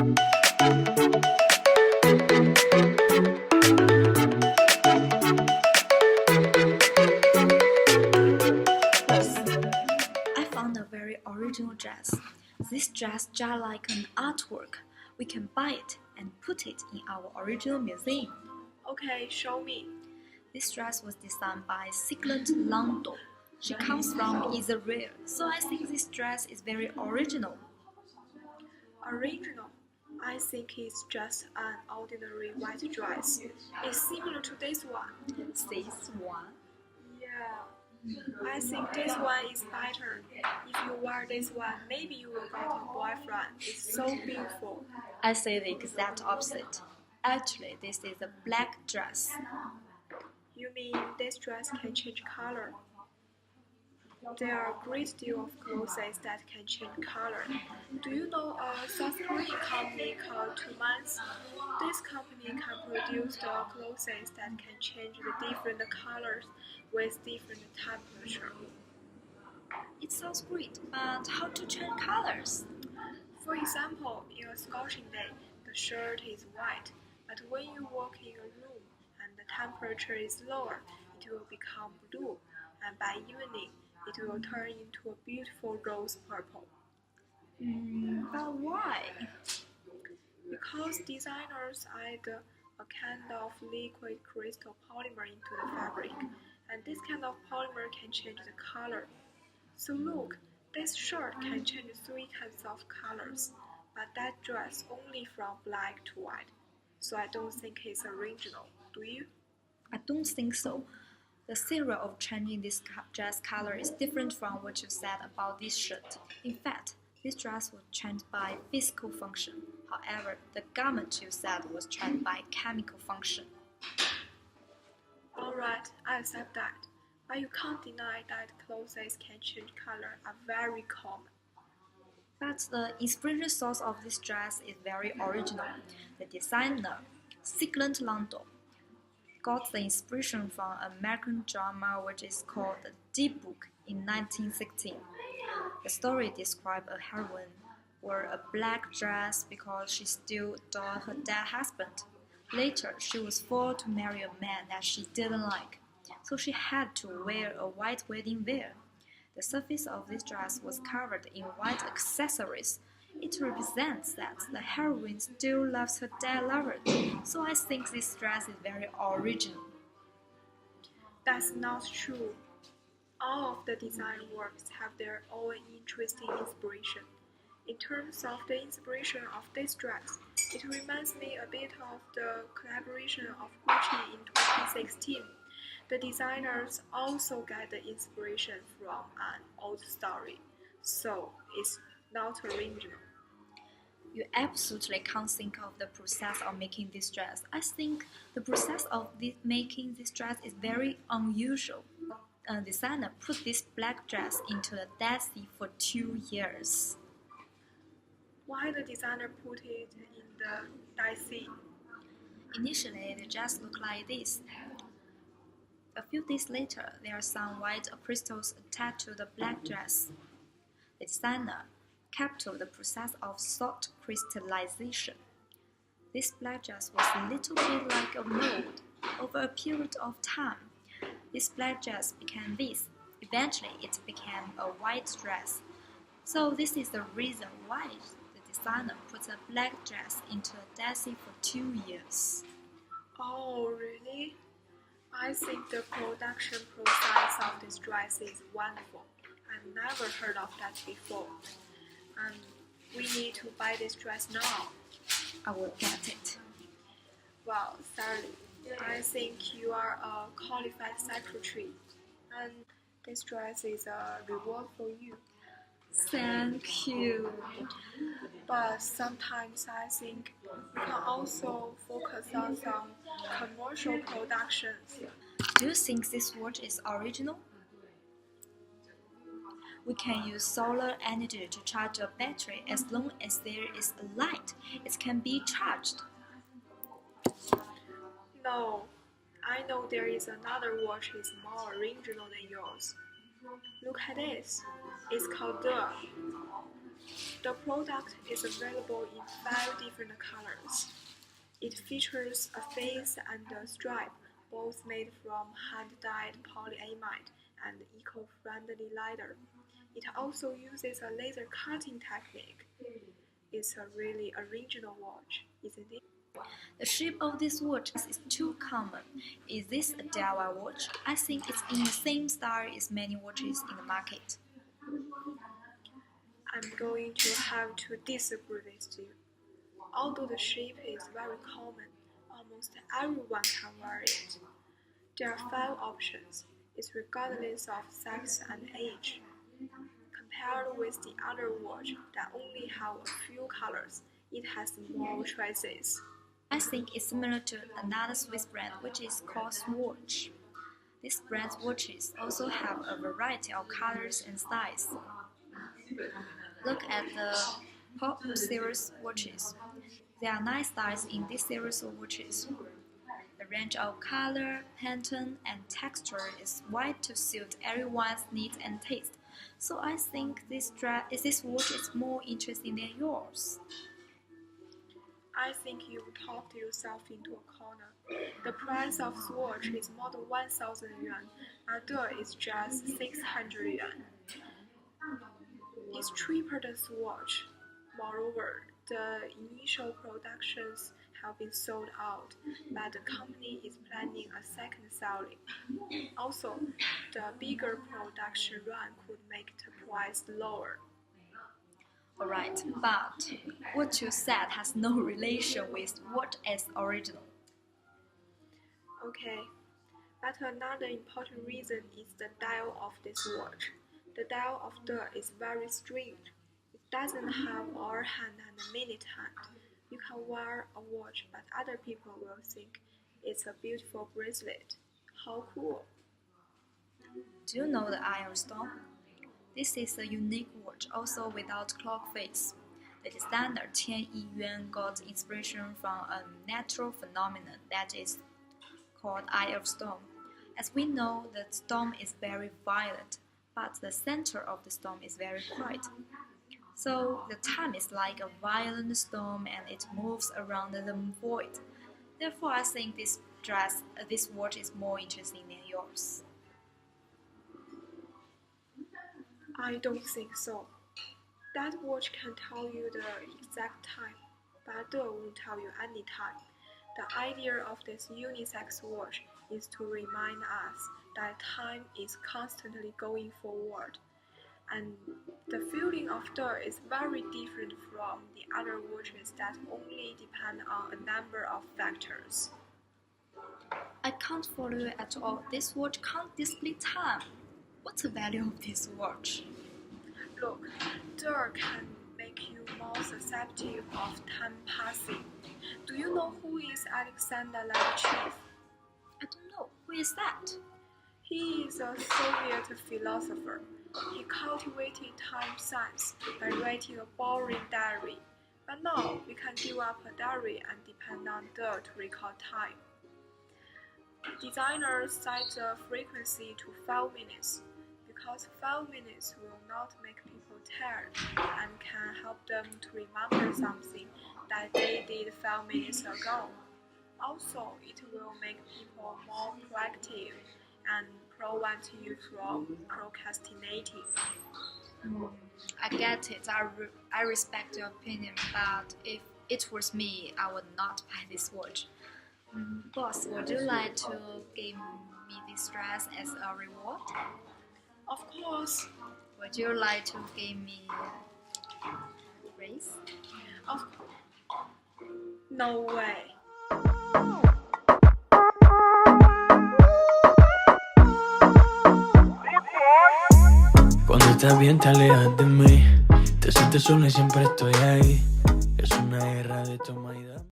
I found a very original dress. This dress just like an artwork. We can buy it and put it in our original museum. Okay, show me. This dress was designed by Sigland Lando. She comes from Israel, so I think this dress is very original. Original. I think it's just an ordinary white dress. It's similar to this one. This one. Yeah, I think this one is better. If you wear this one, maybe you will get a boyfriend. It's so beautiful. I say the exact opposite. Actually, this is a black dress. You mean this dress can change color? There are a great deal of clothes that can change color. Do you know a South Korean company called 2 Months? This company can produce the clothes that can change the different colors with different temperature. It sounds great, but how to change colors? For example, in a scorching day, the shirt is white, but when you walk in a room and the temperature is lower, it will become blue, and by evening, it will turn into a beautiful rose purple. But why? Because designers add a kind of liquid crystal polymer into the fabric, and this kind of polymer can change the color. So look, this shirt can change 3 kinds of colors, but that dress only from black to white. So I don't think it's original, do you? I don't think so. The theory of changing this dress color is different from what you said about this shirt. In fact, this dress was changed by physical function. However, the garment you said was changed by chemical function. Alright, I accept that. But you can't deny that clothes can change color are very common. But the inspiration source of this dress is very original. The designer, Sigland Lando, got the inspiration from an American drama which is called The Deep Book in 1916. The story describes a heroine wore a black dress because she still adored her dead husband. Later, she was forced to marry a man that she didn't like, so she had to wear a white wedding veil. The surface of this dress was covered in white accessories. It represents that the heroine still loves her dead lover, so I think this dress is very original. That's not true. All of the design works have their own interesting inspiration. In terms of the inspiration of this dress, it reminds me a bit of the collaboration of Gucci in 2016. The designers also get the inspiration from an old story, so it's not original. You absolutely can't think of the process of making this dress. I think the process of making this dress is very unusual. A designer put this black dress into the Dead Sea for 2 years. Why the designer put it in the Dead Sea? Initially, the dress looked like this. A few days later, there are some white crystals attached to the black dress. The designer captured the process of salt crystallization. This black dress was a little bit like a mold. Over a period of time, this black dress became this. Eventually, it became a white dress. So this is the reason why the designer put a black dress into a Dead Sea for 2 years. Oh, really? I think the production process of this dress is wonderful. I've never heard of that before. We need to buy this dress now. I will get it. Well, Sally, I think you are a qualified secretary, and this dress is a reward for you. Thank you. But sometimes I think we can also focus on some commercial productions. Do you think this watch is original? We can use solar energy to charge a battery. As long as there is a light, it can be charged. No, I know there is another watch is more original than yours. Look at this. It's called the. The product is available in 5 different colors. It features a face and a stripe, both made from hand-dyed polyamide and eco-friendly leather. It also uses a laser cutting technique. It's a really original watch, isn't it? The shape of this watch is too common. Is this a DIY watch? I think it's in the same style as many watches in the market. I'm going to have to disagree with you. Although the shape is very common, almost everyone can wear it. There are 5 options. It's regardless of sex and age. Compared with the other watch that only have a few colors, it has more choices. I think it's similar to another Swiss brand which is called Swatch. This brand's watches also have a variety of colors and styles. Look at the Pop series watches. There are 9 styles in this series of watches. The range of color, pattern, and texture is wide to suit everyone's needs and taste. So I think this watch is more interesting than yours. I think you talked yourself into a corner. The price of Swatch is more than 1,000 yuan, other is just 600 yuan. It's cheaper than Swatch. Moreover, the initial productions have been sold out, but the company is planning a second selling. Also, the bigger production run could make the price lower. Alright, but what you said has no relation with what is original. Okay, but another important reason is the dial of this watch. The dial of the is very strange. It doesn't have hour hand and minute hand. You can wear a watch, but other people will think it's a beautiful bracelet. How cool! Do you know the Iron Storm? This is a unique watch, also without clock face. The designer Tianyi Yuan got inspiration from a natural phenomenon that is called Eye of Storm. As we know, the storm is very violent, but the center of the storm is very quiet. So the time is like a violent storm and it moves around the void. Therefore, I think this watch is more interesting than yours. I don't think so. That watch can tell you the exact time, but it won't tell you any time. The idea of this unisex watch is to remind us that time is constantly going forward. And the feeling of dirt is very different from the other watches that only depend on a number of factors. I can't follow you at all. This watch can't display time. What's the value of this watch? Look, dirt can make you more susceptible of time passing. Do you know who is Alexander Lebedev? I don't know. Who is that? He is a Soviet philosopher. He cultivated time science by writing a boring diary. But now we can give up a diary and depend on dirt to record time. Designers set the frequency to 5 minutes because 5 minutes will not make people tired and can help them to remember something that they did 5 minutes ago. Also, it will make people more proactive and prevent you from procrastinating. I get it. I respect your opinion, but if it was me, I would not buy this watch. Boss, would you like to give me this dress as a reward? Of course. Would you like to give me a raise? Of No way. Cuando estás bien te alejas de mí, te sientes sola y siempre estoy ahí. Es una guerra de toma y daca.